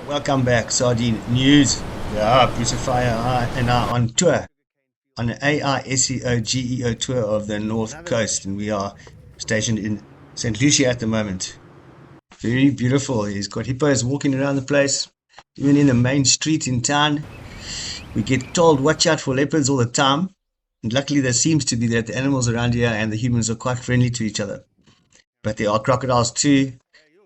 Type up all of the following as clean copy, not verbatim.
Welcome back, Sardine News. Yeah, Crucifier and I on tour, on an AISEO tour of the North Coast, and we are stationed in St. Lucia at the moment. Very beautiful. He's got hippos walking around the place, even in the main street in town. We get told, watch out for leopards all the time. And luckily, there seems to be that the animals around here and the humans are quite friendly to each other. But there are crocodiles too.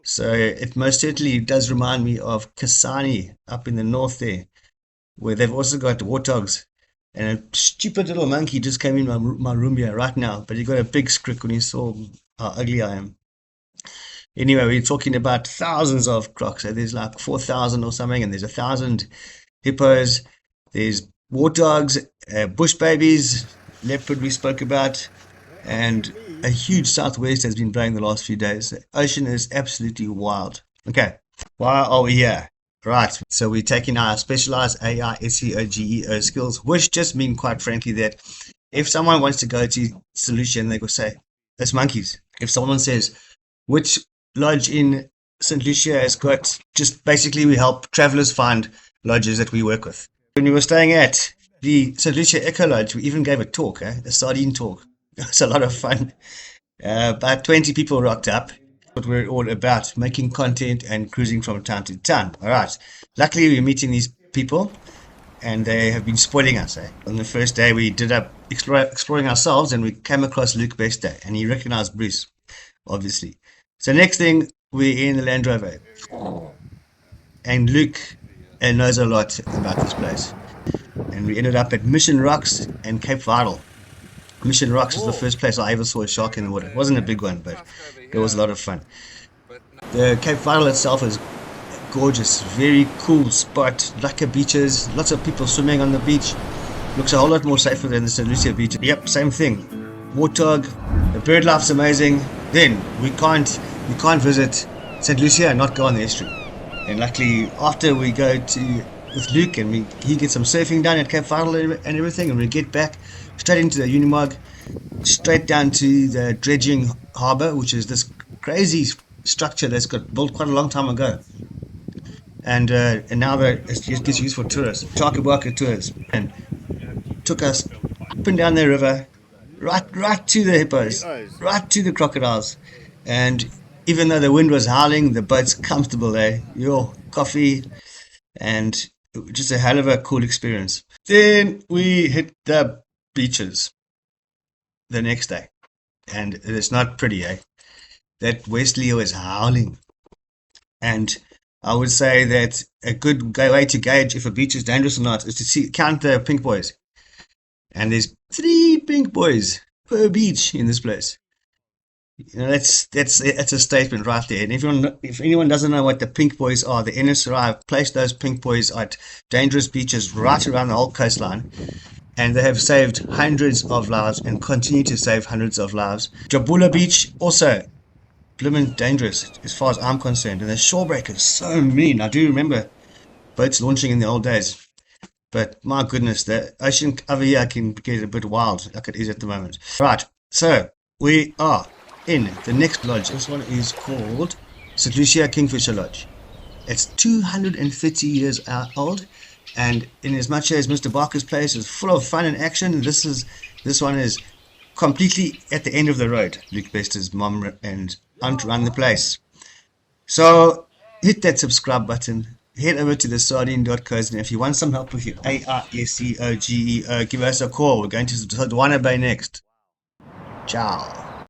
So it most certainly does remind me of Kasani up in the north there, where they've also got warthogs. And a stupid little monkey just came in my room here right now, but he got a big scrick when he saw how ugly I am. Anyway, we're talking about thousands of crocs. So there's like 4,000 or something, and there's 1,000 hippos. There's warthogs, bush babies, leopard we spoke about, and a huge southwest has been blowing the last few days. The ocean is absolutely wild. Okay, why are we here? Right, so we're taking our specialized AISEO skills, which just mean, quite frankly, that if someone wants to go to Solution, they will say, "That's monkeys." If someone says, "Which lodge in St. Lucia has got," just basically we help travelers find lodges that we work with. When we were staying at the St. Lucia Eco Lodge, we even gave a talk, a sardine talk. It was a lot of fun. About 20 people rocked up. What we're all about, making content and cruising from town to town. All right. Luckily, we're meeting these people, and they have been spoiling us. On the first day, we did up exploring ourselves, and we came across Luke Bester, and he recognized Bruce, obviously. So next thing, we're in the Land Rover, and Luke knows a lot about this place. And we ended up at Mission Rocks and Cape Vidal. Mission Rocks was the first place I ever saw a shark in the water. It wasn't a big one, but it was a lot of fun. The Cape Vidal itself is gorgeous, very cool spot, lacquer beaches, lots of people swimming on the beach. Looks a whole lot more safer than the St. Lucia beach. Yep, same thing. Warthog, the bird life's amazing. Then we can't visit St. Lucia and not go on the estuary. And luckily, after we go with Luke and he gets some surfing done at Cape Vidal and everything, and we get back straight into the Unimog, straight down to the dredging harbour, which is this crazy structure that's got built quite a long time ago, and now it gets used for tourists, Chakabaka tours, and took us up and down the river, right to the hippos, right to the crocodiles, and even though the wind was howling, the boat's comfortable there. Your coffee, and just a hell of a cool experience. Then we hit the beaches the next day, and it's not pretty, That West Leo is howling, and I would say that a good way to gauge if a beach is dangerous or not is to count the pink boys, and there's 3 pink boys per beach in this place. That's a statement right there. And if anyone doesn't know what the pink boys are, the NSRI have placed those pink boys at dangerous beaches right around the whole coastline, and they have saved hundreds of lives and continue to save hundreds of lives. Jabula Beach also blimmin' dangerous as far as I'm concerned, and the shore break is so mean. I do remember boats launching in the old days, but my goodness, the ocean over here can get a bit wild like it is at the moment. Right, so we are in the next lodge. This one is called St. Lucia Kingfisher Lodge. It's 230 years old, and in as much as Mr. Barker's place is full of fun and action, this one is completely at the end of the road. Luke Bester's mom and aunt run the place. So hit that subscribe button, head over to the sardine.co, and if you want some help with your AISEO, give us a call. We're going to Sardine Bay next. Ciao.